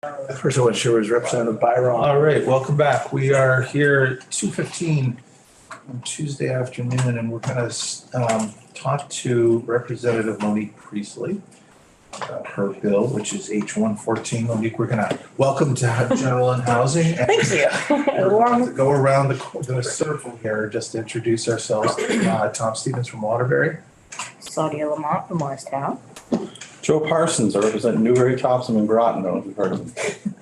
First one, sure, was Representative Byron. All right, welcome back. We are here at 2:15 on Tuesday afternoon, and we're going to talk to Representative Monique Priestley about her bill, which is H-114. Monique, we're going to welcome to General and Housing. Thank you. We're going to go around the circle here just to introduce ourselves. Tom Stevens from Waterbury. Claudia Lamont from Morristown. Joe Parsons, I represent Newbury, Topsom, and Groton. I don't know if you've heard of him.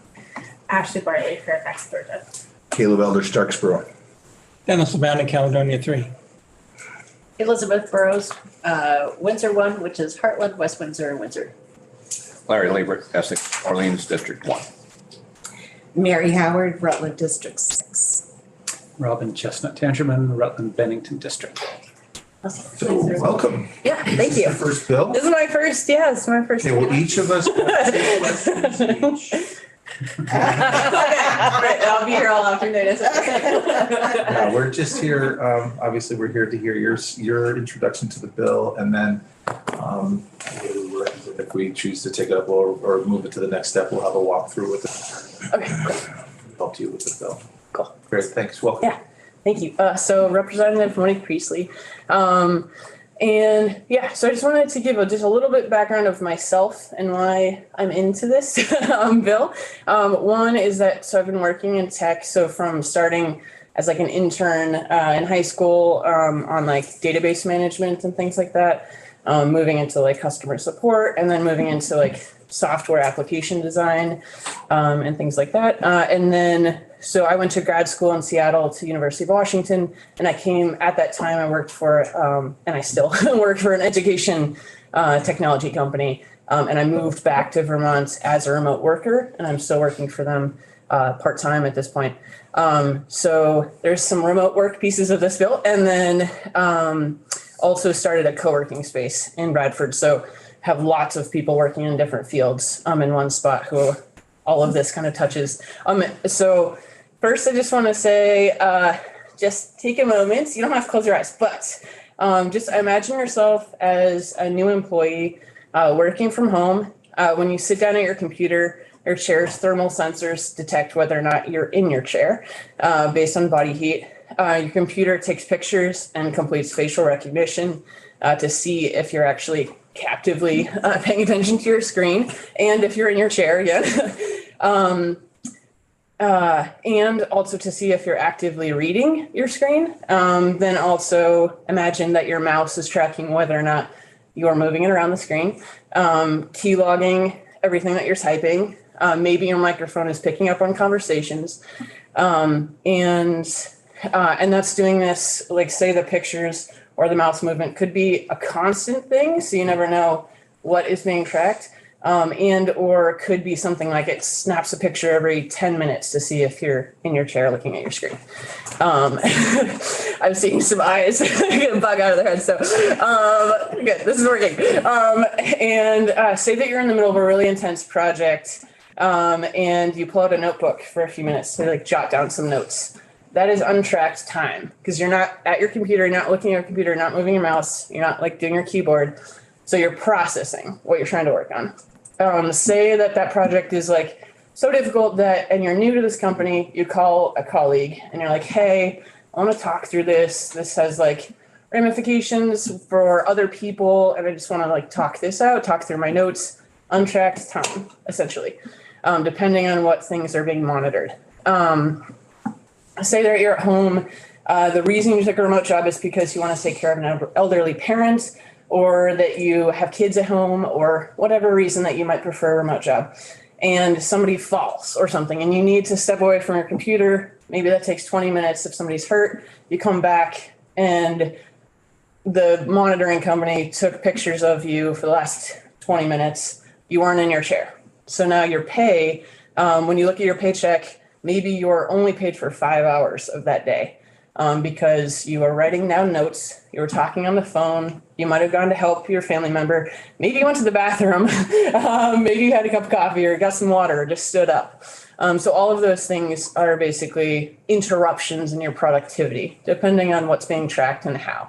Ashley Bartley, Fairfax, Georgia. Caleb Elder, Starksboro. Dennis LeBound, Caledonia 3. Elizabeth Burrows, Windsor 1, which is Heartland, West Windsor, and Windsor. Larry Lieber, Essex, Orleans, District 1. Mary Howard, Rutland District 6. Robin Chestnut Tangerman, Rutland Bennington District. So welcome. Yeah, thank you. First bill. This is my first, Okay, well, each of us have 2 questions each. I'll be here all afternoon. Yeah, we're just here, obviously, we're here to hear your introduction to the bill, and then if we choose to take it up or move it to the next step, we'll have a walkthrough with it. Okay, Help you with the bill. Cool. Great, thanks, welcome. Yeah. Thank you. So Representative Monique Priestley. And yeah, so I just wanted to give just a little bit background of myself and why I'm into this bill. One is that, so I've been working in tech. So from starting as like an intern in high school on like database management and things like that, moving into like customer support, and then moving into like software application design and things like that. And then so I went to grad school in Seattle to University of Washington, and I came at that time, I worked for, and I still work for an education technology company. And I moved back to Vermont as a remote worker, and I'm still working for them part-time at this point. So there's some remote work pieces of this bill, and then also started a co-working space in Bradford. So have lots of people working in different fields in one spot who all of this kind of touches. So first, I just want to say, just take a moment. You don't have to close your eyes, but just imagine yourself as a new employee working from home. When you sit down at your computer, your chair's thermal sensors detect whether or not you're in your chair based on body heat. Your computer takes pictures and completes facial recognition to see if you're actually captively paying attention to your screen and if you're in your chair again. And also to see if you're actively reading your screen. Then also imagine that your mouse is tracking whether or not you are moving it around the screen. Key logging everything that you're typing. Maybe your microphone is picking up on conversations. And that's doing this, like say the pictures or the mouse movement could be a constant thing, so you never know what is being tracked. And or could be something like it snaps a picture every 10 minutes to see if you're in your chair looking at your screen. I'm seeing some eyes get a bug out of their head. So good, this is working. And say that you're in the middle of a really intense project and you pull out a notebook for a few minutes to like jot down some notes. That is untracked time because you're not at your computer, you're not looking at your computer, you're not moving your mouse, you're not like doing your keyboard. So you're processing what you're trying to work on. Say that project is like so difficult that, and you're new to this company, you call a colleague and you're like, hey, I want to talk through this. This has like ramifications for other people. And I just want to like talk this out, talk through my notes, untracked time, essentially, depending on what things are being monitored. Say that you're at home. The reason you took a remote job is because you want to take care of an elderly parent, or that you have kids at home, or whatever reason that you might prefer a remote job, and somebody falls or something, and you need to step away from your computer. Maybe that takes 20 minutes. If somebody's hurt, you come back, and the monitoring company took pictures of you for the last 20 minutes. You weren't in your chair. So now your pay, when you look at your paycheck, maybe you're only paid for 5 hours of that day. Because you are writing down notes, you were talking on the phone, you might have gone to help your family member, maybe you went to the bathroom, maybe you had a cup of coffee or got some water or just stood up. So all of those things are basically interruptions in your productivity, depending on what's being tracked and how.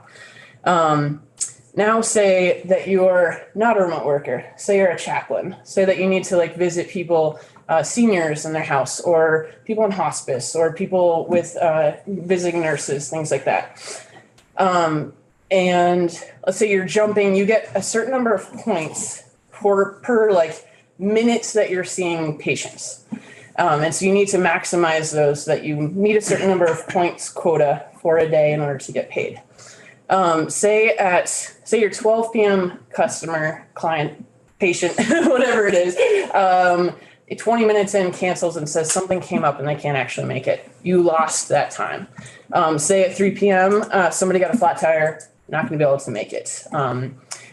Now say that you're not a remote worker, say you're a chaplain, say that you need to like visit people seniors in their house, or people in hospice, or people with visiting nurses, things like that. And let's say you're jumping, you get a certain number of points per like minutes that you're seeing patients. And so you need to maximize those so that you meet a certain number of points quota for a day in order to get paid. Say your 12 p.m. customer, client, patient, whatever it is, 20 minutes in cancels and says something came up and they can't actually make it. You lost that time. Say at 3 p.m., somebody got a flat tire, not going to be able to make it.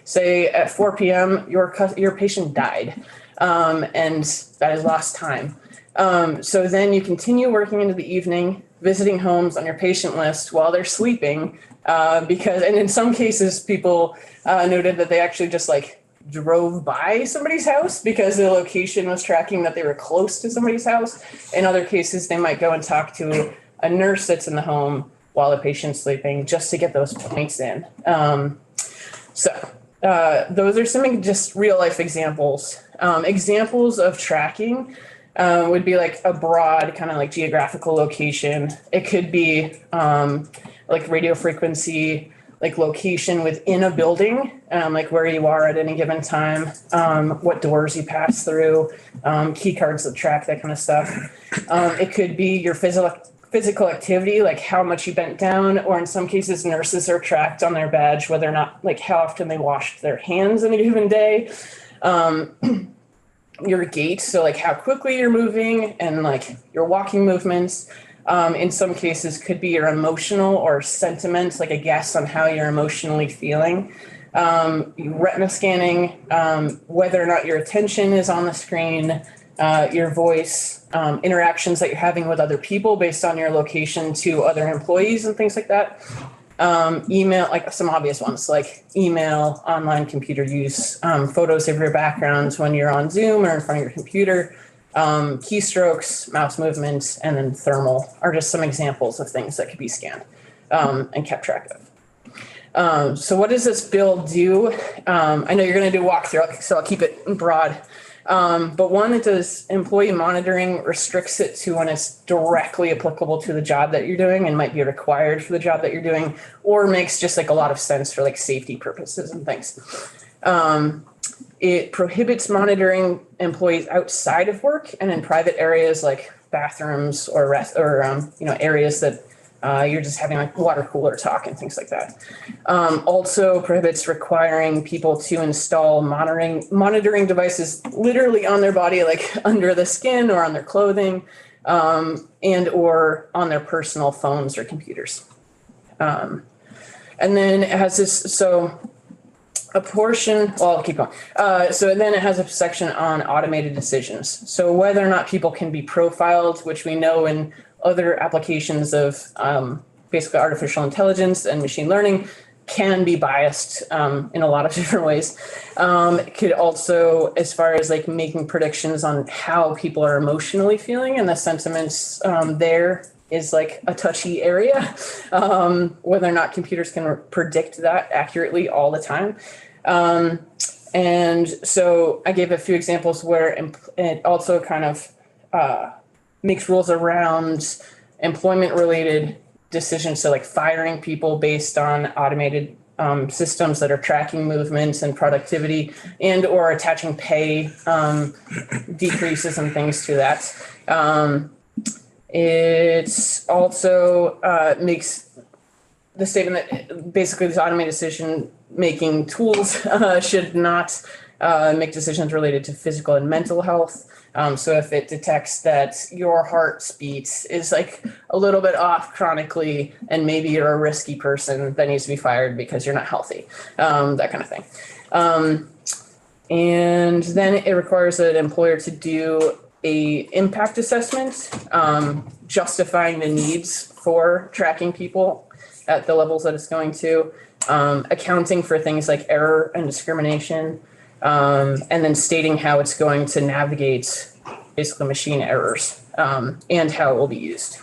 Say at 4 p.m., your patient died, and that is lost time. So then you continue working into the evening, visiting homes on your patient list while they're sleeping, and in some cases, people noted that they actually just like drove by somebody's house because the location was tracking that they were close to somebody's house. In other cases, they might go and talk to a nurse that's in the home while the patient's sleeping just to get those points in. Those are some just real life examples. Examples of tracking would be like a broad kind of like geographical location. It could be like radio frequency, like location within a building, like where you are at any given time, what doors you pass through, key cards that track that kind of stuff. It could be your physical activity, like how much you bent down, or in some cases, nurses are tracked on their badge, whether or not, like how often they washed their hands in a given day. Your gait, so like how quickly you're moving and like your walking movements. In some cases could be your emotional or sentiment, like a guess on how you're emotionally feeling. Retina scanning, whether or not your attention is on the screen, your voice, interactions that you're having with other people based on your location to other employees and things like that. Email, like some obvious ones, like email, online computer use, photos of your backgrounds when you're on Zoom or in front of your computer, keystrokes, mouse movements, and then thermal are just some examples of things that could be scanned and kept track of. So what does this bill do? I know you're going to do a walkthrough, so I'll keep it broad. But one, it does employee monitoring, restricts it to when it's directly applicable to the job that you're doing and might be required for the job that you're doing, or makes just like a lot of sense for like safety purposes and things. It prohibits monitoring employees outside of work and in private areas like bathrooms or areas that you're just having like water cooler talk and things like that. Also prohibits requiring people to install monitoring devices literally on their body, like under the skin or on their clothing, and or on their personal phones or computers. And then it has this, a portion, well, I'll keep going. So then it has a section on automated decisions. So whether or not people can be profiled, which we know in other applications of basically artificial intelligence and machine learning can be biased in a lot of different ways. It could also, as far as like making predictions on how people are emotionally feeling and the sentiments there is like a touchy area, whether or not computers can predict that accurately all the time. And so I gave a few examples where it also kind of makes rules around employment-related decisions, so like firing people based on automated systems that are tracking movements and productivity, and or attaching pay decreases and things to that. It's also makes the statement that basically these automated decision-making tools should not make decisions related to physical and mental health. So if it detects that your heart beat is like a little bit off chronically, and maybe you're a risky person that needs to be fired because you're not healthy, that kind of thing. And then it requires an employer to do a impact assessment, justifying the needs for tracking people at the levels that it's going to, accounting for things like error and discrimination, and then stating how it's going to navigate basically machine errors and how it will be used.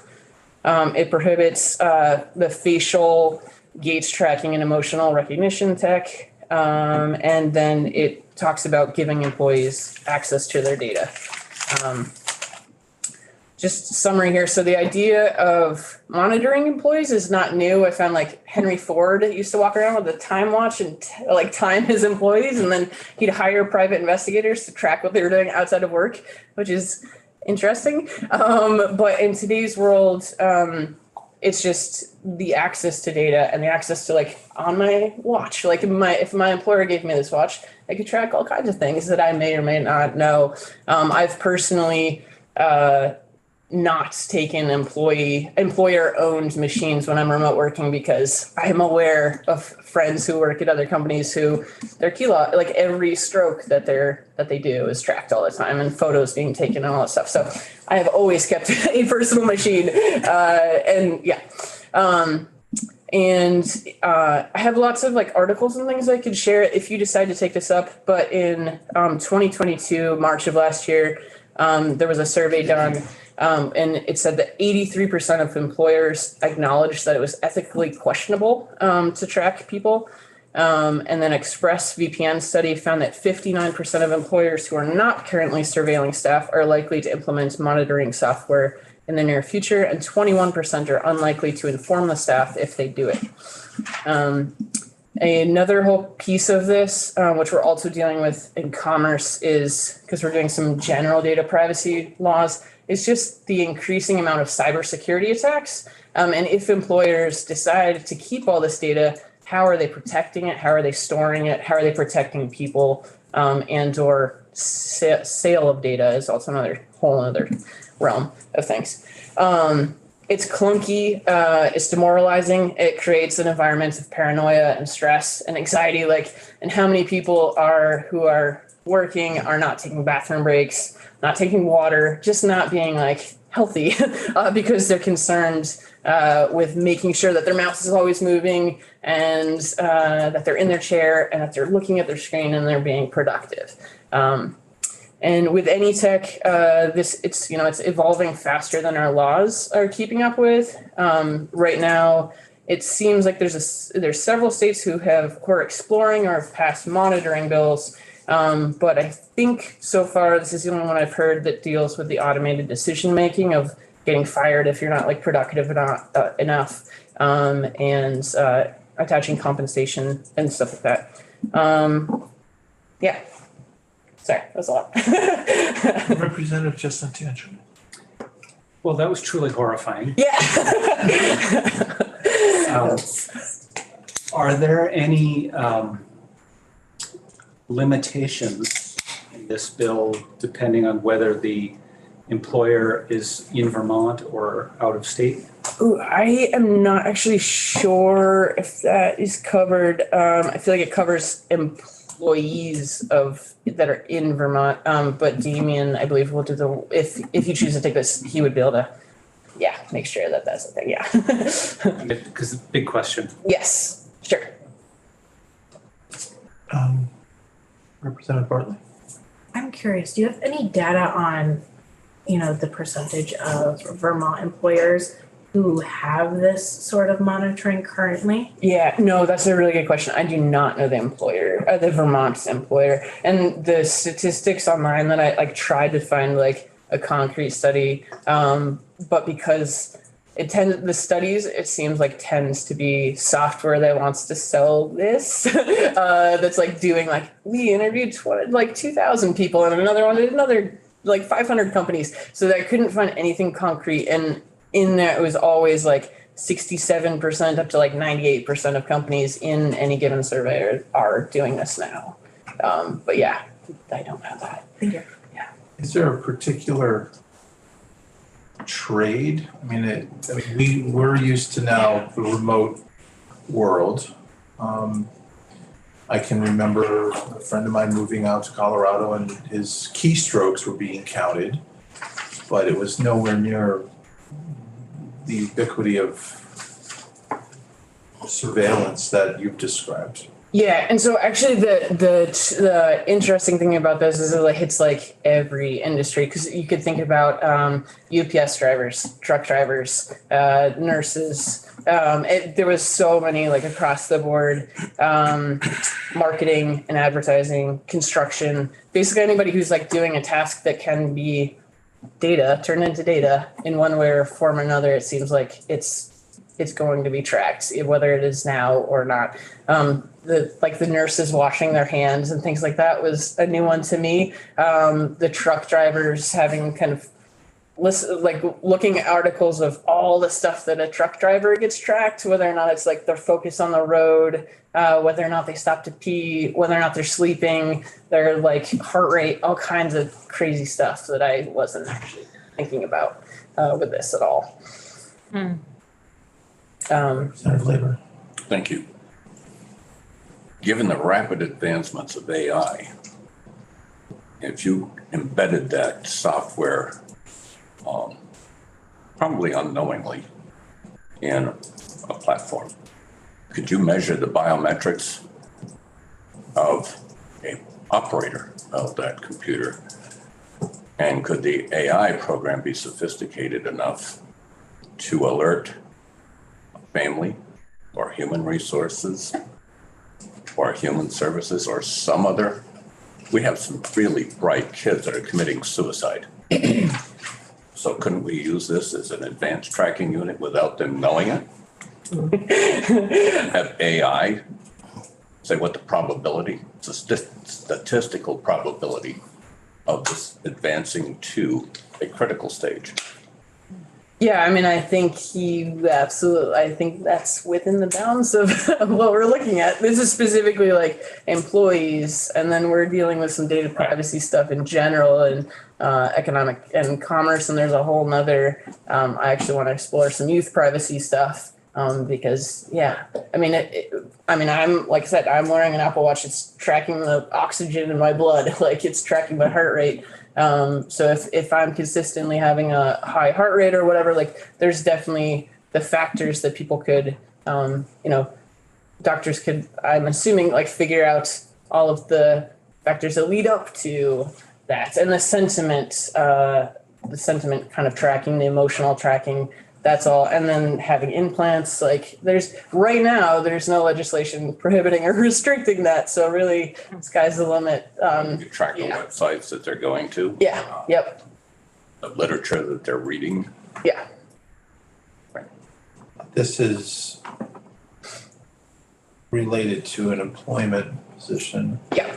It prohibits the facial gaze tracking and emotional recognition tech, and then it talks about giving employees access to their data. just summary here. So the idea of monitoring employees is not new. I found like Henry Ford used to walk around with a time watch and like time his employees, and then he'd hire private investigators to track what they were doing outside of work, which is interesting. But in today's world, it's just the access to data and the access to like on my watch. Like if my employer gave me this watch, I could track all kinds of things that I may or may not know. I've personally not taken employer-owned machines when I'm remote working because I'm aware of friends who work at other companies who their key log, like every stroke that they do is tracked all the time and photos being taken and all that stuff. So I have always kept a personal machine, and yeah. I have lots of like articles and things I could share if you decide to take this up. But in 2022, March of last year, there was a survey done, and it said that 83% of employers acknowledged that it was ethically questionable to track people. And then ExpressVPN study found that 59% of employers who are not currently surveilling staff are likely to implement monitoring software in the near future, and 21% are unlikely to inform the staff if they do it. Another whole piece of this, which we're also dealing with in commerce, is because we're doing some general data privacy laws, is just the increasing amount of cybersecurity attacks. And if employers decide to keep all this data, how are they protecting it? How are they storing it? How are they protecting people? And or sale of data is also another whole other realm of things. It's clunky, it's demoralizing. It creates an environment of paranoia and stress and anxiety. And how many people who are working are not taking bathroom breaks, not taking water, just not being healthy because they're concerned with making sure that their mouse is always moving and that they're in their chair and that they're looking at their screen and they're being productive. And with any tech, it's evolving faster than our laws are keeping up with. Right now, it seems like there's several states who are exploring or have passed monitoring bills. But I think so far this is the only one I've heard that deals with the automated decision making of getting fired if you're not productive enough, and attaching compensation and stuff like that. Yeah. Sorry, that was a lot. Representative Chestnut Tantrum. Well, that was truly horrifying. Yeah. Are there any limitations in this bill depending on whether the employer is in Vermont or out of state? Ooh, I am not actually sure if that is covered. I feel like it covers employees that are in Vermont. But Damien, I believe, will do if you choose to take this, he would be able to, make sure that that's the thing. Yeah. Because big question. Yes, sure. Representative Bartley. I'm curious, do you have any data on, the percentage of Vermont employers who have this sort of monitoring currently? Yeah, no, that's a really good question. I do not know the Vermont employer, and the statistics online that I tried to find a concrete study, but because the studies, it seems tends to be software that wants to sell this, that's doing we interviewed 2,000 people and another one did another 500 companies. So I couldn't find anything concrete. And in there, it was always 67% up to 98% of companies in any given survey are doing this now. But yeah, I don't have that. Thank you. Yeah. Is there a particular trade? We're used to now the remote world. I can remember a friend of mine moving out to Colorado and his keystrokes were being counted, but it was nowhere near the ubiquity of surveillance that you've described. Yeah, and so actually the interesting thing about this is it hits every industry, because you could think about UPS drivers, truck drivers, nurses. There was so many across the board, marketing and advertising, construction, basically anybody who's doing a task that can be data, turned into data in one way or form or another. It seems like it's going to be tracked, whether it is now or not. The nurses washing their hands and things like that was a new one to me. The truck drivers having kind of looking at articles of all the stuff that a truck driver gets tracked, whether or not it's like their focus on the road, whether or not they stop to pee, whether or not they're sleeping, their like heart rate, all kinds of crazy stuff that I wasn't actually thinking about with this at all. Representative Labor. Thank you. Given the rapid advancements of AI, if you embedded that software, probably unknowingly, in a platform, could you measure the biometrics of an operator of that computer? And could the AI program be sophisticated enough to alert a family or human resources or human services or some other? We have some really bright kids that are committing suicide. So couldn't we use this as an advanced tracking unit without them knowing it? Have AI say what the probability, it's a statistical probability of this advancing to a critical stage. Yeah, I mean, I think I think that's within the bounds of what we're looking at. This is specifically like employees, and then we're dealing with some data privacy stuff in general and economic and commerce, and there's a whole nother, I actually want to explore some youth privacy stuff because, yeah, I mean, I'm, like I said, I'm wearing an Apple Watch. It's tracking the oxygen in my blood, like it's tracking my heart rate. So if I'm consistently having a high heart rate or whatever, like there's definitely the factors that people could, doctors could, I'm assuming, like figure out all of the factors that lead up to that, and the sentiment kind of tracking, the emotional tracking, that's all. And then having implants, like right now there's no legislation prohibiting or restricting that. So really sky's the limit. You track the websites that they're going to. Yeah. Yep. The literature that they're reading. Yeah. This is related to an employment position. Yeah.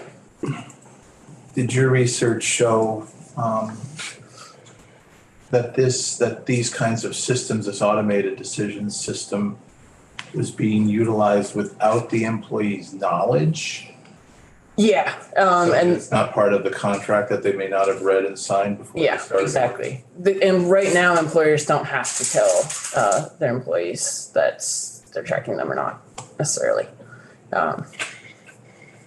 Did your research show that these kinds of systems, this automated decision system, was being utilized without the employee's knowledge? Yeah. So And it's not part of the contract that they may not have read and signed before they yeah, started? exactly. And right now, employers don't have to tell their employees that they're tracking them or not necessarily.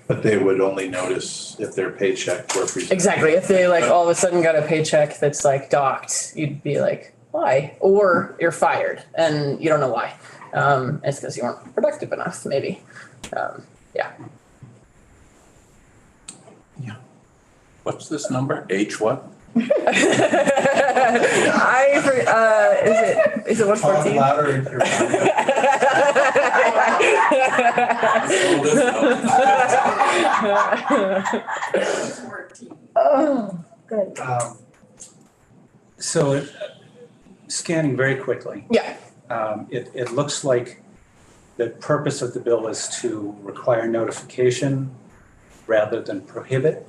But they would only notice if their paycheck were presented. Exactly. If they like all of a sudden got a paycheck that's like docked, you'd be like, why? Or you're fired and you don't know why. It's because you weren't productive enough, maybe. Yeah. What's this number? H what? Is it 114? Louder into your Oh, good. So scanning very quickly, Yeah. it looks like the purpose of the bill is to require notification rather than prohibit.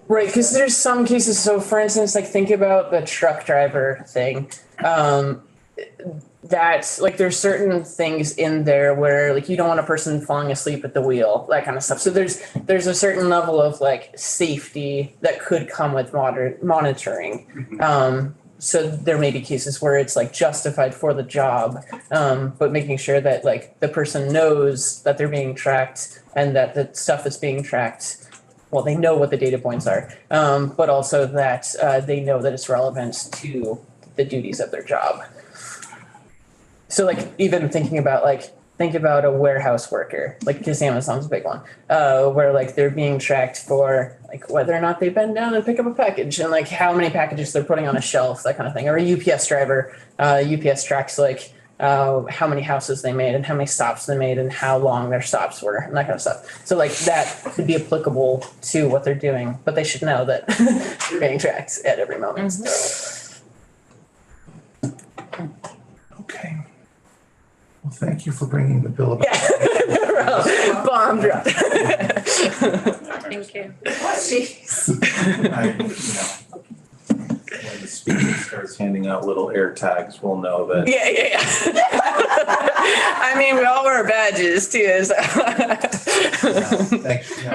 Right, because there's some cases. So, for instance, like think about the truck driver thing. That like there's certain things in there where like you don't want a person falling asleep at the wheel, that kind of stuff. So there's a certain level of like safety that could come with monitoring. So there may be cases where it's like justified for the job, but making sure that like the person knows that they're being tracked and that the stuff that's being tracked, well, they know what the data points are, but also that they know that it's relevant to the duties of their job. So like even think about a warehouse worker, like because Amazon's a big one, where like they're being tracked for like whether or not they bend down and pick up a package and like how many packages they're putting on a shelf, that kind of thing. Or a UPS driver, UPS tracks like how many houses they made and how many stops they made and how long their stops were and that kind of stuff. So like that could be applicable to what they're doing, but they should know that they're being tracked at every moment. Okay. Well, thank you for bringing the bill about. Yeah. Bomb drop. Thank you. When the speaker starts handing out little air tags, we'll know that. Yeah. I mean, we all wear badges too, so.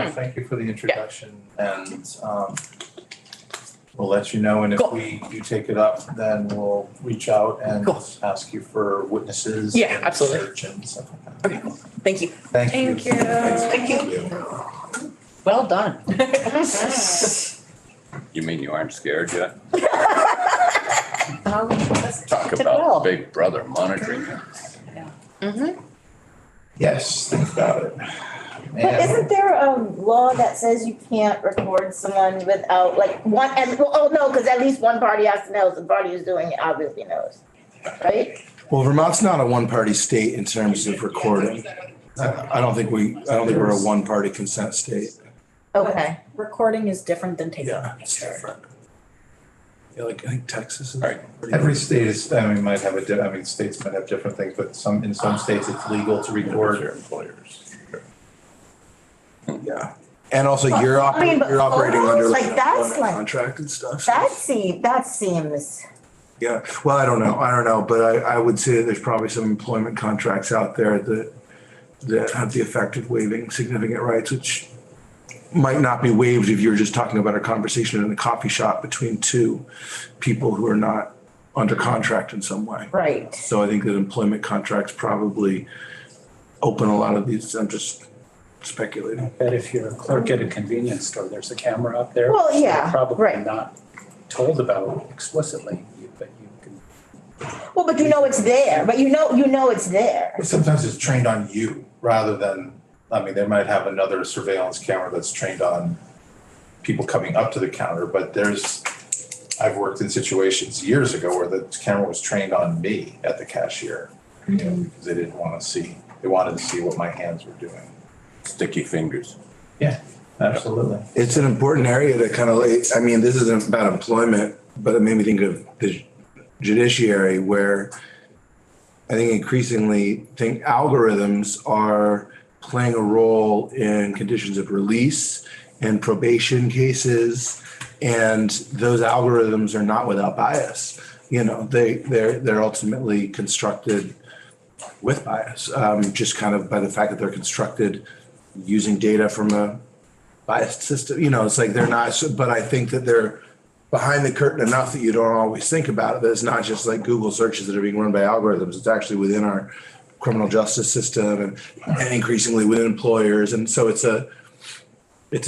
Thank you for the introduction and we'll let you know, and if Cool. we do take it up, then we'll reach out and Cool. ask you for witnesses. Yeah, and absolutely. research and stuff like that. Okay, cool. Thank you. Thank you. Thank you. Thank you. Well done. You mean you aren't scared yet? Talk Did about well. Big Brother monitoring you. Yes, think about it. But Man, isn't there a law that says you can't record someone without, like, one, and, oh, no, because at least one party has to know, the party who's doing it obviously knows, right? Well, Vermont's not a one-party state in terms of recording. I don't think we're a one-party consent state. Okay. Recording is different than taking. Yeah, it's different. Yeah, like I think Texas is. Right. every state is, might have states might have different things, but in some states it's legal to record your employers. Yeah. And also you're I mean, but operating under like like, an that's employment like- contract and stuff. That seems, Yeah, well, I don't know, but I would say that there's probably some employment contracts out there that have the effect of waiving significant rights, which might not be waived if you're just talking about a conversation in a coffee shop between two people who are not under contract in some way. right. So I think that employment contracts probably open a lot of these. I'm just speculating. But if you're a clerk at a convenience store, there's a camera up there. Well, yeah, You're probably right. not told about explicitly, but you can. Well, but you know it's there, but you know it's there. But sometimes it's trained on you rather than, they might have another surveillance camera that's trained on people coming up to the counter, but I've worked in situations years ago where the camera was trained on me at the cashier, because they wanted to see what my hands were doing. Sticky fingers. Absolutely. It's an important area to kind of, this isn't about employment, but it made me think of the judiciary where I think increasingly algorithms are playing a role in conditions of release and probation cases. And those algorithms are not without bias. They're ultimately constructed with bias, just kind of by the fact that they're constructed using data from a biased system. It's like they're not, but I think that they're behind the curtain enough that you don't always think about it. That it's not just like Google searches that are being run by algorithms. It's actually within our criminal justice system and increasingly within employers. And so it's a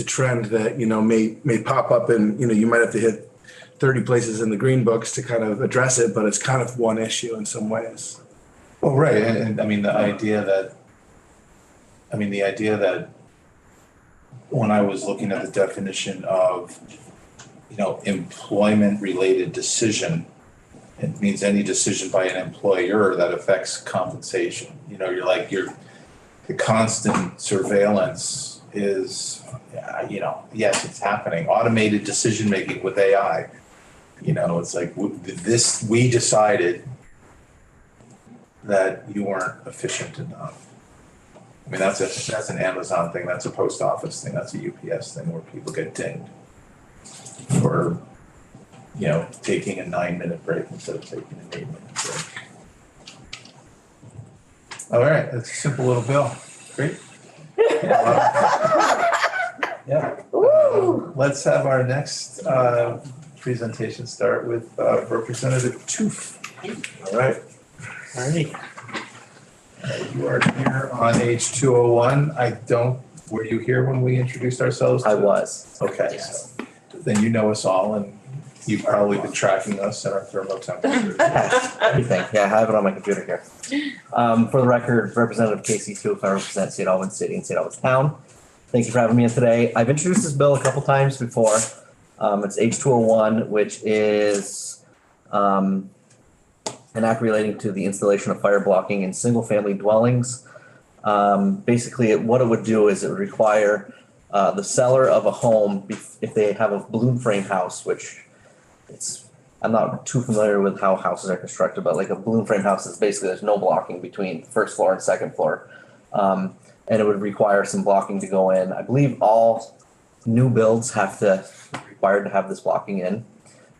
trend that, may pop up and, you might have to hit 30 places in the green books to kind of address it, but it's kind of one issue in some ways. Well, right, and the idea that when I was looking at the definition of, employment-related decision, it means any decision by an employer that affects compensation. The constant surveillance is, yes, it's happening. Automated decision-making with AI, it's like we decided that you weren't efficient enough. That's an Amazon thing, that's a post office thing, that's a UPS thing where people get dinged for, taking a 9-minute break instead of taking an 8-minute break. All right, that's a simple little bill. Great. Yeah. Let's have our next presentation start with Representative Toof. All right. You are here on age 201. Were you here when we introduced ourselves? I was. Okay, so then you know us all and you've probably been tracking us and our thermal temperatures. Everything. Yeah, I have it on my computer here. For the record, Representative Casey Toof, I represent St. Albans City and St. Albans Town. Thank you for having me in today. I've introduced this bill a couple times before. It's H201, which is kind An act relating to the installation of fire blocking in single-family dwellings. Basically, what it would do is it would require the seller of a home, if they have a balloon frame house, which I'm not too familiar with how houses are constructed, but like a balloon frame house is basically there's no blocking between first floor and second floor. And it would require some blocking to go in. I believe all new builds required to have this blocking in.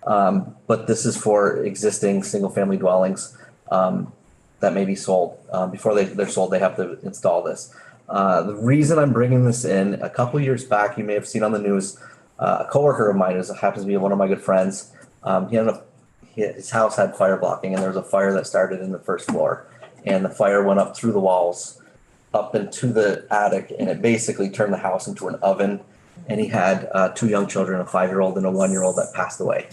But this is for existing single-family dwellings that may be sold. Before they're sold, they have to install this. The reason I'm bringing this in, a couple years back, you may have seen on the news, a coworker of mine happens to be one of my good friends. His house had fire blocking, and there was a fire that started in the first floor, and the fire went up through the walls, up into the attic, and it basically turned the house into an oven. And he had 2 young children, a 5-year-old and a 1-year-old that passed away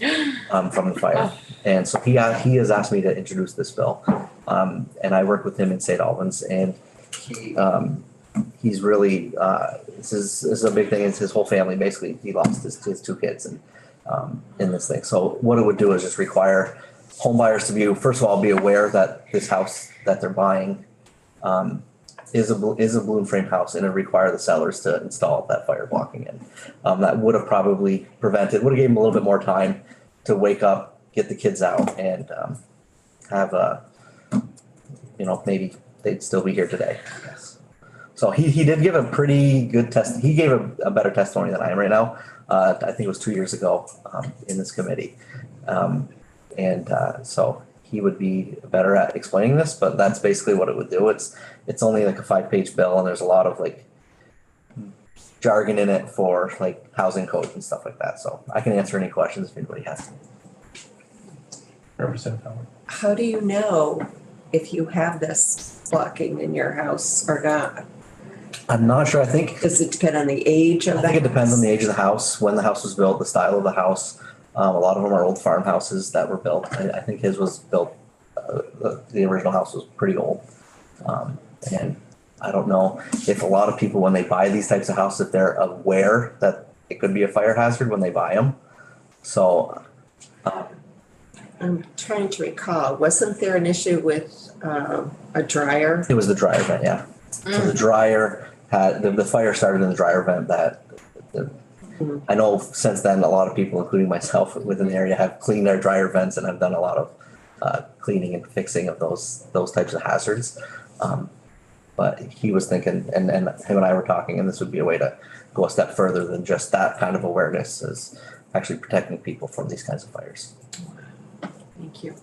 from the fire. And so he has asked me to introduce this bill. And I work with him in St. Albans, and he's really, this is a big thing. It's his whole family. Basically, he lost his 2 kids in this thing. So what it would do is just require home buyers to first of all, be aware that this house that they're buying is a balloon frame house, and it require the sellers to install that fire blocking in. That would have probably would have gave them a little bit more time to wake up, get the kids out, and have maybe they'd still be here today, I guess. So he did give a pretty good test. He gave a better testimony than I am right now. I think it was 2 years ago in this committee. So he would be better at explaining this, but that's basically what it would do. It's only like a 5-page bill, and there's a lot of like jargon in it for like housing codes and stuff like that. So I can answer any questions if anybody has. Representative Howard. How do you know if you have this blocking in your house or not? I'm not sure. I think Does it depend on the age of the house? I think it depends on the age of the house, when the house was built, the style of the house. A lot of them are old farmhouses that were built. I think his was built, the original house was pretty old. And I don't know if a lot of people, when they buy these types of houses, if they're aware that it could be a fire hazard when they buy them. So. I'm trying to recall, wasn't there an issue with a dryer? It was the dryer vent, yeah. So the dryer had, the fire started in the dryer vent I know since then, a lot of people, including myself within the area, have cleaned their dryer vents and have done a lot of cleaning and fixing of those types of hazards. But he was thinking, and him and I were talking, and this would be a way to go a step further than just that kind of awareness, is actually protecting people from these kinds of fires. Thank you.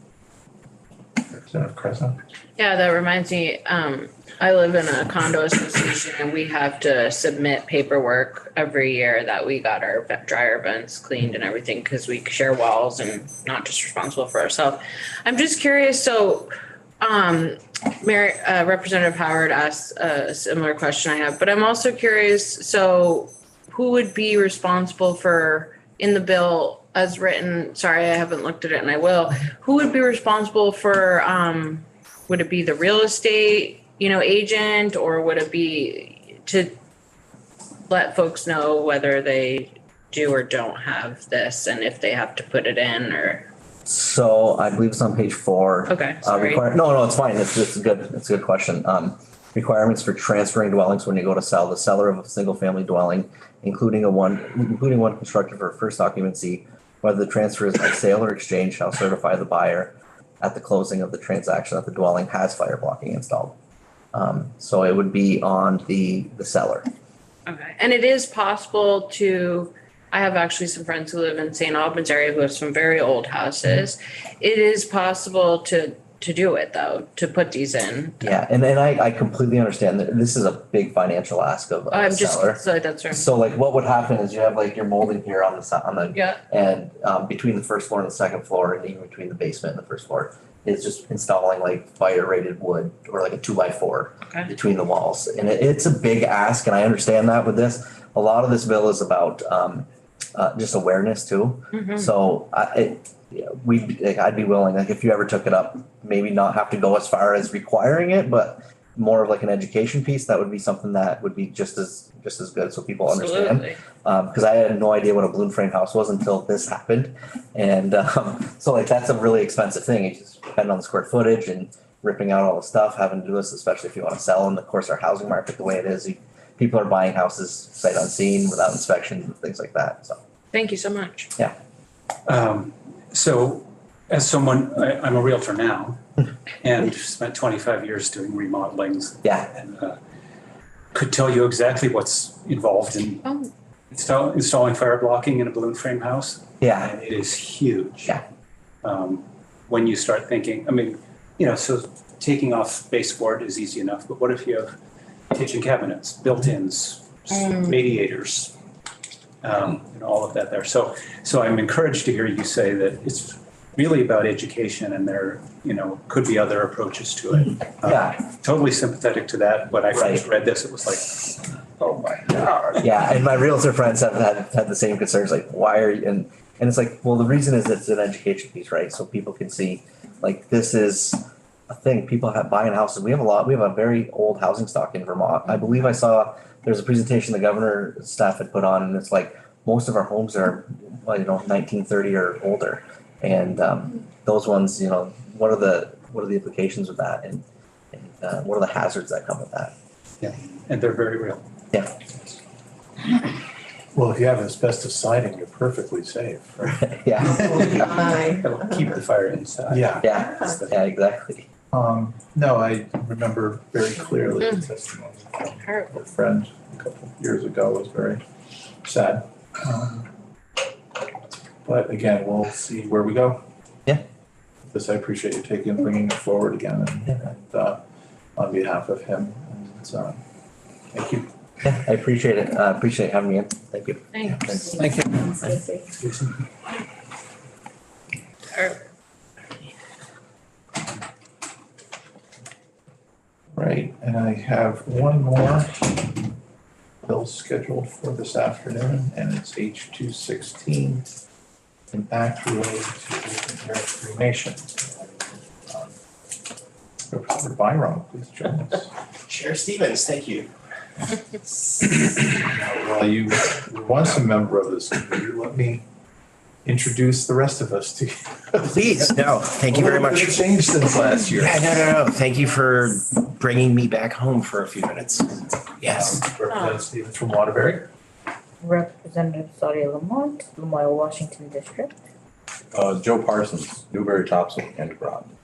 Representative Cresa. Yeah, that reminds me, I live in a condo association and we have to submit paperwork every year that we got our dryer vents cleaned and everything, because we share walls and not just responsible for ourselves. I'm just curious, so Representative Howard asked a similar question I have, but I'm also curious, so who would be responsible for, in the bill as written, sorry, I haven't looked at it and I will, who would be responsible for, would it be the real estate, agent, or would it be to let folks know whether they do or don't have this and if they have to put it in, or? So I believe it's on page 4. Okay, sorry. No, it's fine. It's a good question. Requirements for transferring dwellings when you go to sell. The seller of a single family dwelling, including one constructed for first occupancy, whether the transfer is by sale or exchange, shall certify the buyer at the closing of the transaction that the dwelling has fire blocking installed. So it would be on the seller. Okay, and it is possible to, I have actually some friends who live in St. Albans area who have some very old houses. It is possible to do it though, to put these in. Yeah, and I completely understand that this is a big financial ask of a seller. So that's right. So like what would happen is you have like your molding here on the Yeah. and between the first floor and the second floor, and even between the basement and the first floor, is just installing like fire rated wood or like a 2x4 between the walls. And it's a big ask, and I understand that with this. A lot of this bill is about just awareness too. Mm-hmm. So I'd be willing, like if you ever took it up, maybe not have to go as far as requiring it, but more of like an education piece, that would be something that would be just as good, so people understand. Because I had no idea what a balloon frame house was until this happened, and so like that's a really expensive thing. depending on the square footage and ripping out all the stuff, having to do this, especially if you want to sell them. Of course, our housing market, the way it is, people are buying houses sight unseen without inspections and things like that, so. Thank you so much. So as someone, I'm a realtor now and spent 25 years doing remodelings. Yeah. And could tell you exactly what's involved in installing fire blocking in a balloon frame house. Yeah. And it is huge. Yeah. When you start thinking, I mean, so taking off baseboard is easy enough, but what if you have kitchen cabinets, built-ins, radiators, all of that there. So I'm encouraged to hear you say that it's really about education and there, could be other approaches to it. Totally sympathetic to that. When I first read this, it was like, oh my God. Yeah, and my realtor friends have had the same concerns, like, why are you, and it's like, well, the reason is it's an education piece, right? So people can see, like, this is a thing, people have buying houses. We have a very old housing stock in Vermont. I believe I saw, there's a presentation the governor's staff had put on, and it's like, most of our homes are, 1930 or older. And those ones, what are the implications of that, and what are the hazards that come with that? Yeah, and they're very real. Yeah. Well, if you have asbestos siding, you're perfectly safe, right? Yeah. It'll keep the fire inside. Yeah. Yeah, exactly. No, I remember very clearly the testimony of a friend a couple of years ago. Was very sad. But again, we'll see where we go. Yeah. This, I appreciate you bringing it forward again, and on behalf of him. And, thank you. Yeah, I appreciate it. I appreciate having me in. Thank you. Thanks. Thank you. Right, and I have one more bill scheduled for this afternoon, and it's H216, an act related to open air cremation. Representative Byron, please join us. Chair Stevens, thank you. Now, while you were once a member of this committee, let me introduce the rest of us to you. Please, no, thank you very much. It's changed since last year. Yeah, no. Thank you for bringing me back home for a few minutes. Yes. Representative Stevens from Waterbury. Representative Claudia Lamont, Lamoille, Washington District. Joe Parsons, Newberry, Topsail, and Groton.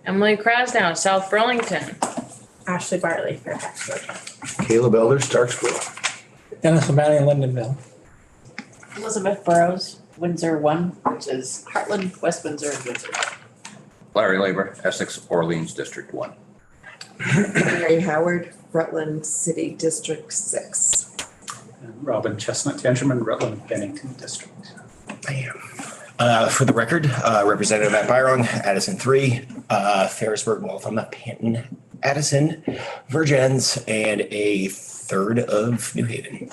Emily Krasnow, South Burlington. Ashley Bartley, Fairfax, Georgia. Caleb Elder, Starksville. Dennis O'Malley, Lindenville. Elizabeth Burrows, Windsor 1, which is Heartland, West Windsor, and Windsor. Larry Labor, Essex, Orleans, District 1. Mary Howard, Rutland City District 6. And Robin Chestnut Tenderman, Rutland, Bennington District. I am. For the record, Representative Matt Byron, Addison 3, Ferrisburg, Waltham, Panton, Addison, Virgins, and a third of New Haven.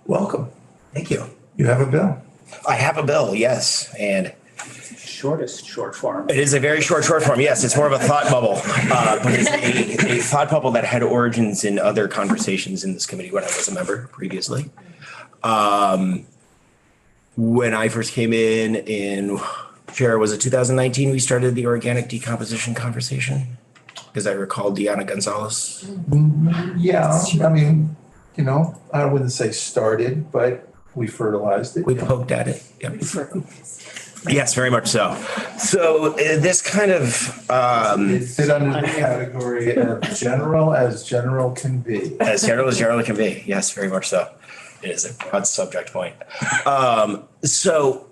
Welcome. Thank you. You have a bill. I have a bill, yes, and Shortest short form. it is a very short form. Yes, it's more of a thought bubble, but it's a thought bubble that had origins in other conversations in this committee when I was a member previously. When I first came in Chair, was it 2019, we started the organic decomposition conversation? Because I recall Deanna Gonzalez. Yeah, I mean, I wouldn't say started, but we fertilized it. We poked at it. Yep. Yes, very much so. So this kind of It fit under the category of general as general can be. as general can be. Yes, very much so. It is a broad subject point. So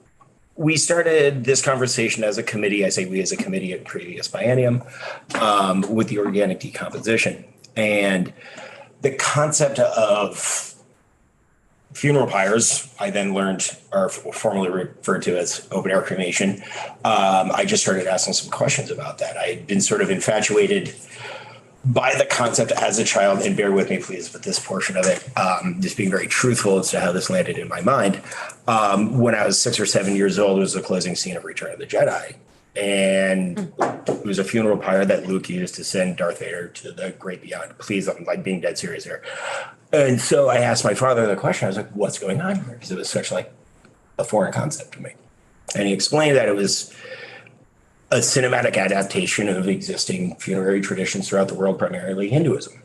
we started this conversation as a committee. I say we as a committee at previous biennium with the organic decomposition. And the concept of funeral pyres, I then learned are formally referred to as open air cremation. I just started asking some questions about that. I had been sort of infatuated by the concept as a child, and bear with me, please, with this portion of it, just being very truthful as to how this landed in my mind. When I was 6 or 7 years old, it was the closing scene of Return of the Jedi. And it was a funeral pyre that Luke used to send Darth Vader to the great beyond. Please, I'm like being dead serious here. And so I asked my father the question. I was like, what's going on here? Because it was such like a foreign concept to me. And he explained that it was a cinematic adaptation of existing funerary traditions throughout the world, primarily Hinduism.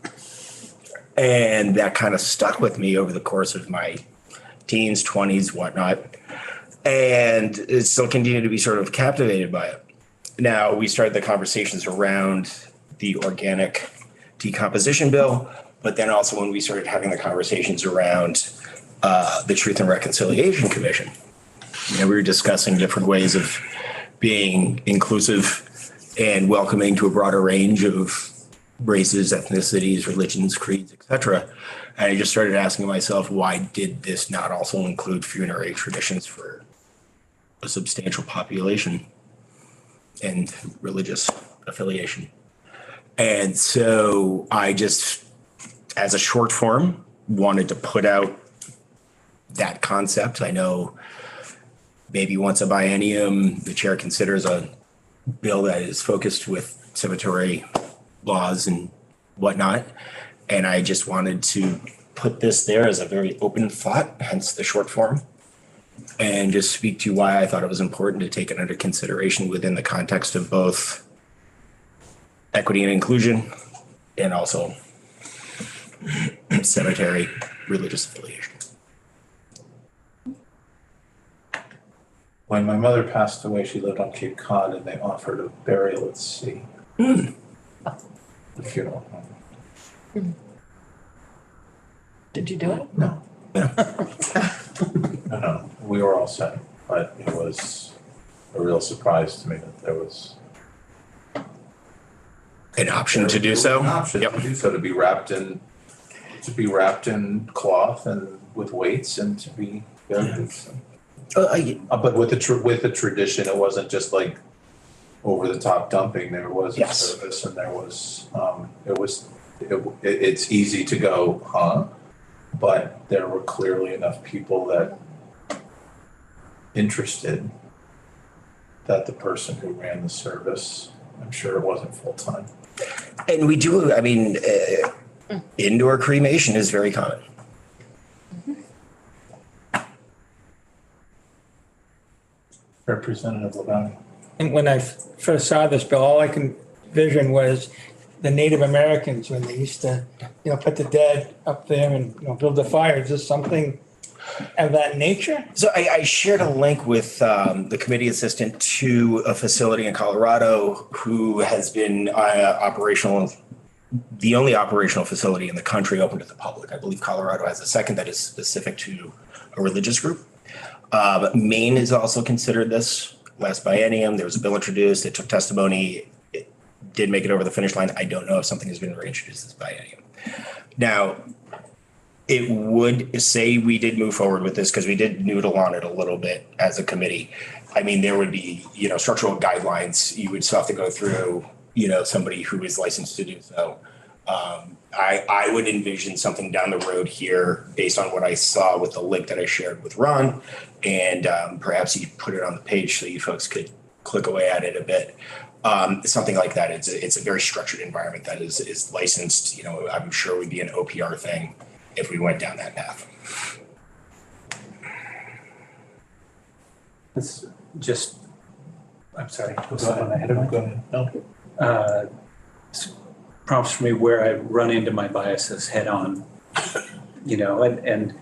And that kind of stuck with me over the course of my teens, 20s, whatnot. And it still continued to be sort of captivated by it. Now, we started the conversations around the organic decomposition bill, but then also when we started having the conversations around the Truth and Reconciliation Commission, we were discussing different ways of being inclusive and welcoming to a broader range of races, ethnicities, religions, creeds, etc. And I just started asking myself, why did this not also include funerary traditions for a substantial population and religious affiliation? And so I just, as a short form, wanted to put out that concept. I know maybe once a biennium, the chair considers a bill that is focused with cemetery laws and whatnot. And I just wanted to put this there as a very open thought, hence the short form, and just speak to why I thought it was important to take it under consideration within the context of both equity and inclusion and also cemetery religious affiliation. When my mother passed away, she lived on Cape Cod and they offered a burial at sea. The funeral home. Did you do it? No. No, we were all set, but it was a real surprise to me that there was an option to do so. An option to do so, to be wrapped in cloth and with weights and to be buried. But with the tradition, it wasn't just like over the top dumping. There was a service, and there was it's easy to go, huh? But there were clearly enough people that interested that the person who ran the service, I'm sure it wasn't full time. And we do, I mean, indoor cremation is very common. Representative Lavalley. And when I first saw this bill, all I can vision was the Native Americans when they used to, put the dead up there and, build the fire. Is this something of that nature? So I shared a link with the committee assistant to a facility in Colorado who has been operational, the only operational facility in the country open to the public. I believe Colorado has a second that is specific to a religious group. Maine has also considered this last biennium. There was a bill introduced. It took testimony. It did make it over the finish line. I don't know if something has been reintroduced this biennium. Now, it would say we did move forward with this because we did noodle on it a little bit as a committee. I mean, there would be, structural guidelines. You would still have to go through, somebody who is licensed to do so. I would envision something down the road here based on what I saw with the link that I shared with Ron, and perhaps you put it on the page so you folks could click away at it a bit. Something like that. It's a very structured environment that is licensed. I'm sure it would be an OPR thing if we went down that path. It's just, I'm sorry, was someone ahead of me? Go ahead. No. Prompts for me where I run into my biases head on, and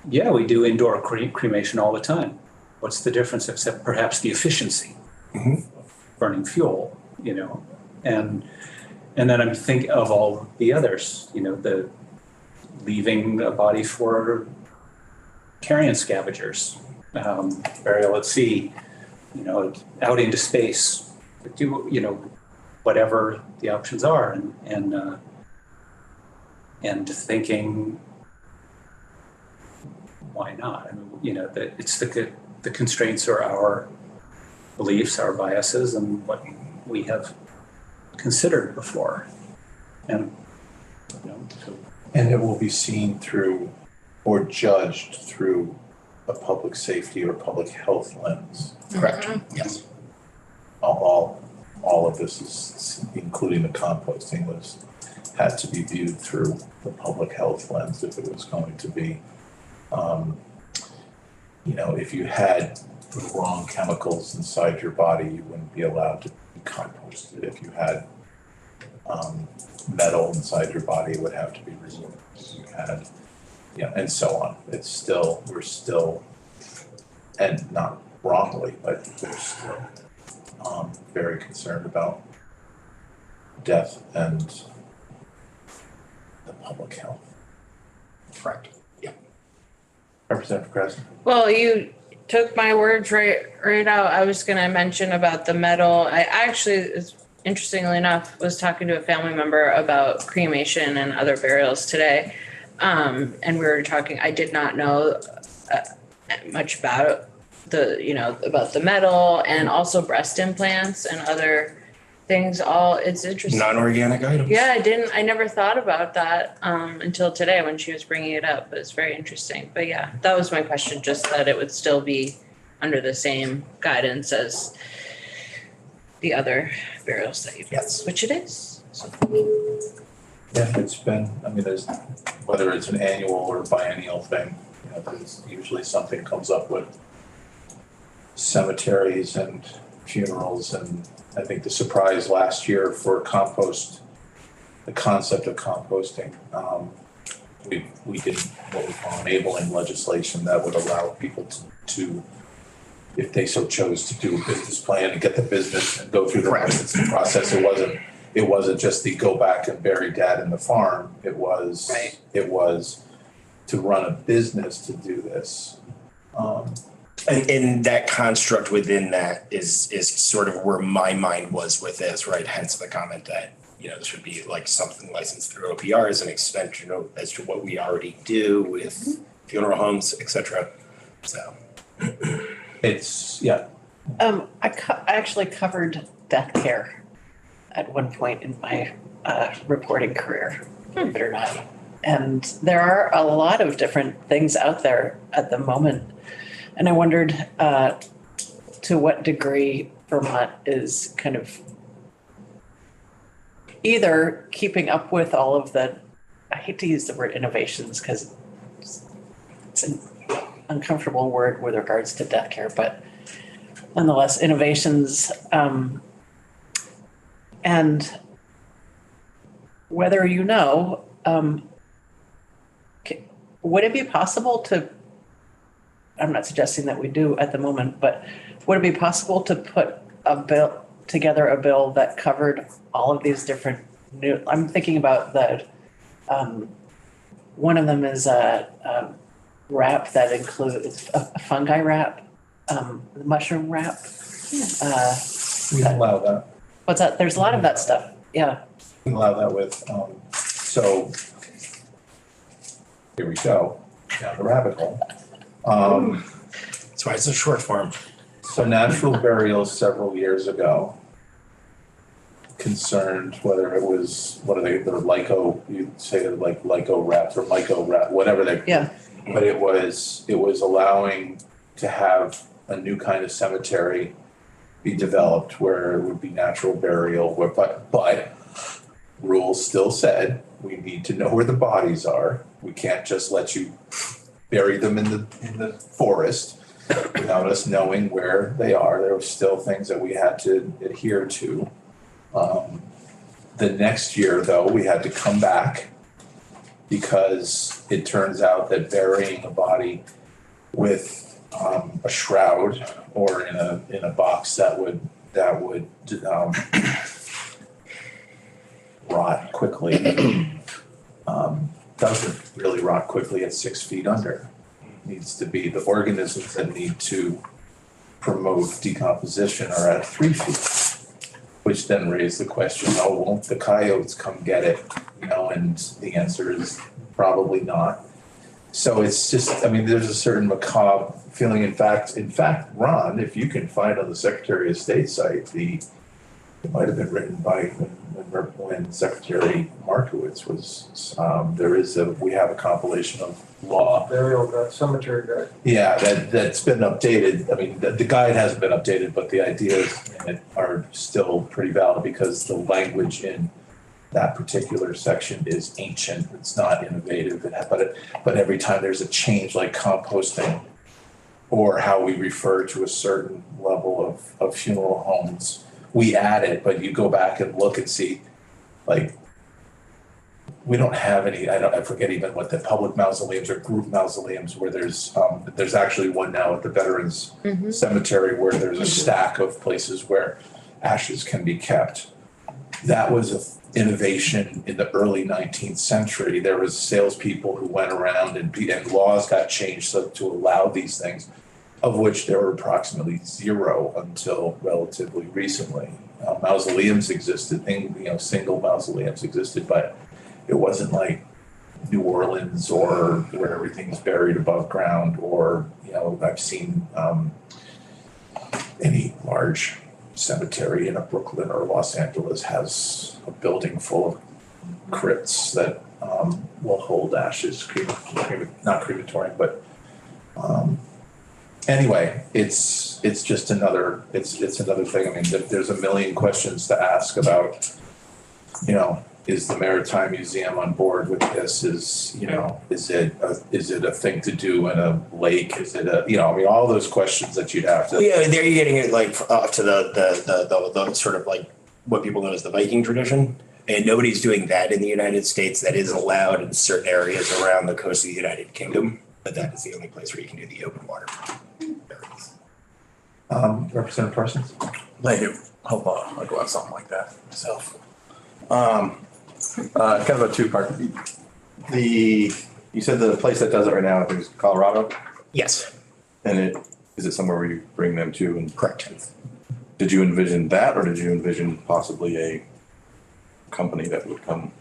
yeah, we do indoor cremation all the time. What's the difference except perhaps the efficiency of burning fuel, and then I'm thinking of all the others, the leaving a body for carrion scavengers, burial at sea, out into space, whatever the options are, and thinking, why not? I mean, that it's the constraints are our beliefs, our biases, and what we have considered before, and And it will be seen through or judged through a public safety or public health lens. Correct. Yes. All of this is, including the composting list, had to be viewed through the public health lens if it was going to be, if you had the wrong chemicals inside your body, you wouldn't be allowed to be composted. If you had metal inside your body, it would have to be removed. If you had, and so on. We're still, and not wrongly, but we're still very concerned about death and the public health. Correct. Yeah. Representative Krasny? Well, you took my words right out. I was gonna mention about the metal. I actually, interestingly enough, was talking to a family member about cremation and other burials today. And we were talking, I did not know much about about the metal and also breast implants and other things. It's interesting. Non-organic items. Yeah, I never thought about that until today when she was bringing it up. It's very interesting. But yeah, that was my question, just that it would still be under the same guidance as the other burials that you've done, which it is. So. Yeah, it's been, there's, whether it's an annual or biennial thing, there's usually something comes up with cemeteries and funerals, and I think the surprise last year for compost, the concept of composting, we did what we call enabling legislation that would allow people to, if they so chose, to do a business plan and get the business and go through the licensing process. It wasn't just the go back and bury dad in the farm. It was to run a business to do this. And that construct within that is sort of where my mind was with this, right? Hence the comment that, this would be like something licensed through OPR as an extension as to what we already do with funeral homes, et cetera. So it's, I actually covered death care at one point in my reporting career, believe it or not. And there are a lot of different things out there at the moment. And I wondered to what degree Vermont is kind of either keeping up with all of the, I hate to use the word innovations because it's an uncomfortable word with regards to death care, but nonetheless, innovations, and whether would it be possible to, I'm not suggesting that we do at the moment, but would it be possible to put together a bill that covered all of these different I'm thinking about one of them is a wrap that includes a fungi wrap, mushroom wrap. We allow that. What's that? There's a lot of that stuff. Yeah. We allow that with, so here we go, down the rabbit hole. That's why it's a short form. So natural burials several years ago concerned whether it was, what are they, they're Lyco, you'd say they're like Lyco wraps or Myco wrap, whatever they. Yeah. But it was allowing to have a new kind of cemetery be developed where it would be natural burial, but rules still said we need to know where the bodies are. We can't just let you bury them in the forest without us knowing where they are. There were still things that we had to adhere to. The next year, though, we had to come back because it turns out that burying a body with a shroud or in a box that would rot quickly doesn't really rot quickly at 6 feet under. It needs to be the organisms that need to promote decomposition are at 3 feet, which then raised the question, oh, won't the coyotes come get it? And the answer is probably not. So it's just, there's a certain macabre feeling. In fact, Ron, if you can find on the Secretary of State site, it might have been written by when Secretary Markowitz was, we have a compilation of law. Burial guide, cemetery guide. Yeah, that's been updated. The guide hasn't been updated, but the ideas in it are still pretty valid because the language in that particular section is ancient. It's not innovative, but every time there's a change like composting or how we refer to a certain level of funeral homes. We add it, but you go back and look and see, like, we don't have any, I forget even what the public mausoleums or group mausoleums where there's actually one now at the Veterans Cemetery where there's a stack of places where ashes can be kept. That was an innovation in the early 19th century. There was salespeople who went around and laws got changed so to allow these things, of which there were approximately zero until relatively recently. Mausoleums existed, single mausoleums existed, but it wasn't like New Orleans or where everything's buried above ground, or, I've seen any large cemetery in a Brooklyn or Los Angeles has a building full of crypts that will hold ashes, not crematorium, but anyway, it's just another, it's another thing. I mean, there's a million questions to ask about, is the Maritime Museum on board with this? Is it a thing to do in a lake? Is it all those questions that you'd have to. Yeah, there you're getting it like off to the sort of like what people know as the Viking tradition. And nobody's doing that in the United States. That is allowed in certain areas around the coast of the United Kingdom, but that is the only place where you can do the open water. Representative Parsons? I do hope I go on something like that myself. Kind of a two-part. You said the place that does it right now, I think, is Colorado? Yes. And is it somewhere where you bring them to? And correct. Did you envision that, or did you envision possibly a company that would come?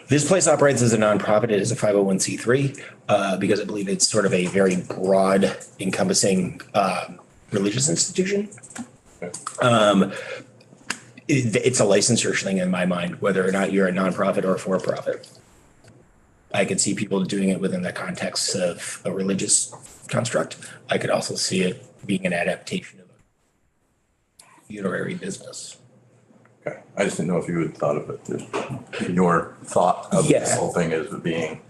This place operates as a nonprofit. It is a 501c3 because I believe it's sort of a very broad, encompassing religious institution. Okay. It's a licensure thing in my mind, whether or not you're a nonprofit or a for-profit. I could see people doing it within the context of a religious construct. I could also see it being an adaptation of a funerary business. Okay, I just didn't know if you had thought of it. Your thought of this whole thing is being,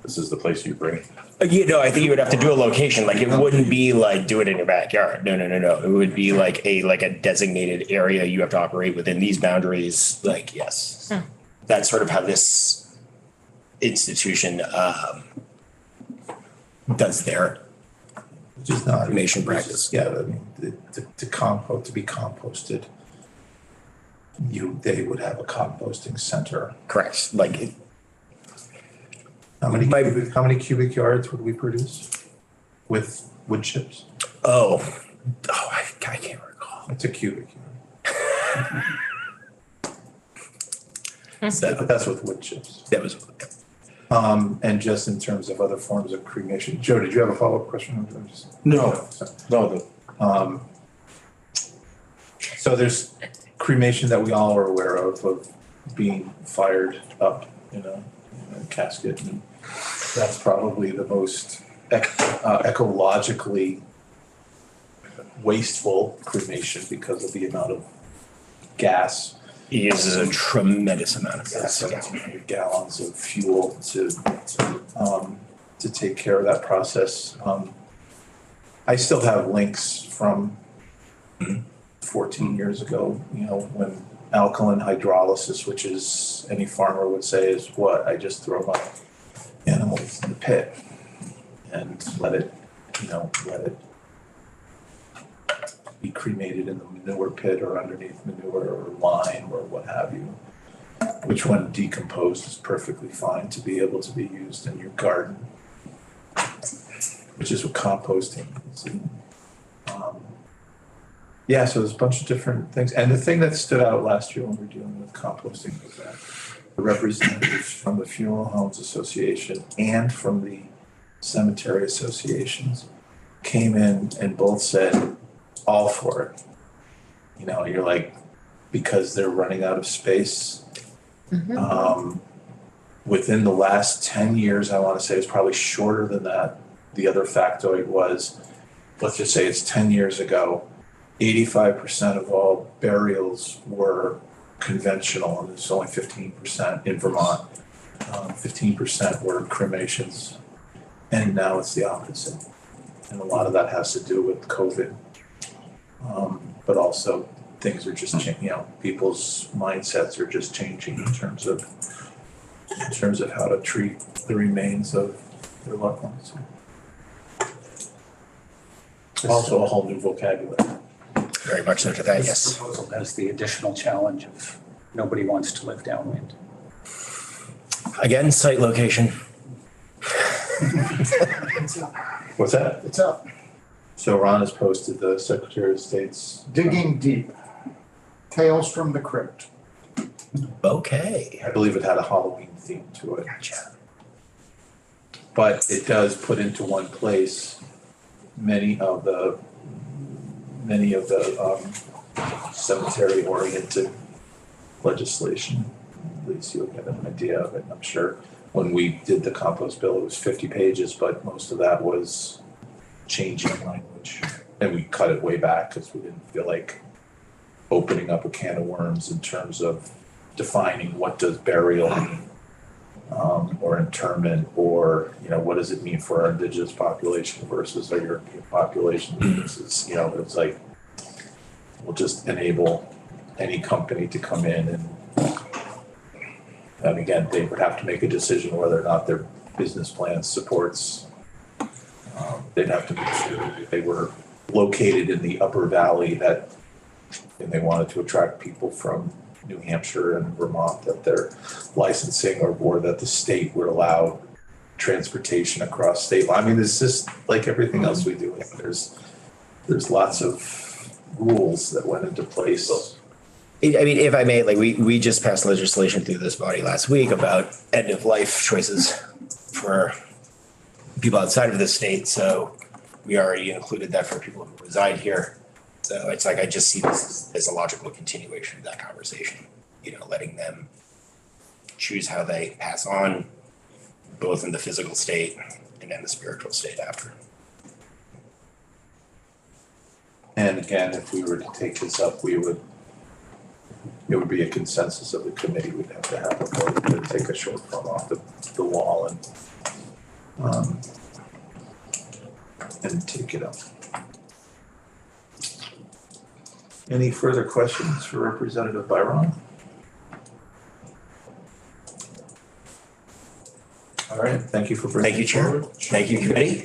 this is the place you bring. I think you would have to do a location. Like, it wouldn't be like do it in your backyard. No. It would be like a designated area. You have to operate within these boundaries. Like, yes, that's sort of how this institution does their just not cremation practice. Yeah, I mean, to be composted, they would have a composting center. Correct. Like. How many cubic yards would we produce with wood chips? I can't recall. It's a cubic yard. But that's with wood chips. That was. And just in terms of other forms of cremation. Joe, did you have a follow-up question? No. So there's cremation that we all are aware of being fired up in a casket, and that's probably the most ecologically wasteful cremation because of the amount of gas. It uses a tremendous amount of gas. 1,700 gallons of fuel to take care of that process. I still have links from 14 years ago, when alkaline hydrolysis, which is any farmer would say is what? I just throw my animals in the pit and let it be cremated in the manure pit or underneath manure or lime or what have you, which when decomposed is perfectly fine to be able to be used in your garden, which is what composting is. So there's a bunch of different things. And the thing that stood out last year when we were dealing with composting was that the representatives from the Funeral Homes Association and from the cemetery associations came in and both said, all for it. You're like, because they're running out of space. Within the last 10 years, I want to say it's probably shorter than that. The other factoid was, let's just say it's 10 years ago, 85% of all burials were conventional, and it's only 15% in Vermont. 15% were cremations, and now it's the opposite. And a lot of that has to do with COVID. But also things are just changing, people's mindsets are just changing in terms of how to treat the remains of their loved ones. Also a whole new vocabulary. Very much so to that, This yes. proposal has the additional challenge of nobody wants to live downwind. Again, site location. What's that? It's up, So Ron has posted the Secretary of State's. digging deep. Tales from the crypt. Okay. I believe it had a Halloween theme to it. But it does put into one place many of the cemetery-oriented legislation. At least you'll get an idea of it. I'm sure when we did the compost bill, it was 50 pages, but most of that was changing language. And we cut it way back because we didn't feel like opening up a can of worms in terms of defining what does burial mean, or interment, or, what does it mean for our indigenous population versus our European population? It's like, we'll just enable any company to come in and again, they would have to make a decision whether or not their business plan supports. They'd have to make sure that they were located in the upper valley and they wanted to attract people from New Hampshire and Vermont, that their licensing or that the state would allow transportation across state line. I mean, it's just like everything else we do. There's lots of rules that went into place. I mean, if I may, like we just passed legislation through this body last week about end of life choices for people outside of the state. So we already included that for people who reside here. So it's like, I just see this as a logical continuation of that conversation, letting them choose how they pass on, both in the physical state and in the spiritual state after. And again, if we were to take this up, it would be a consensus of the committee. We'd have to have a vote to take a short form off the wall and take it up. Any further questions for Representative Byron? All right, thank you for bringing Thank you, it Chair. forward. Thank you, committee.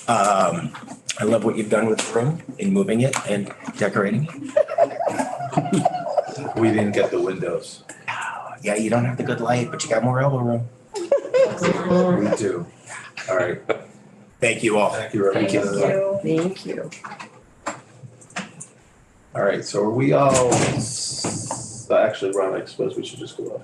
I love what you've done with the room in moving it and decorating it. We didn't get the windows. Yeah, you don't have the good light, but you got more elbow room. We do. All right. Thank you all. Thank you, Representative. Thank you. All right, so are we all, actually, Ron, I suppose we should just go up.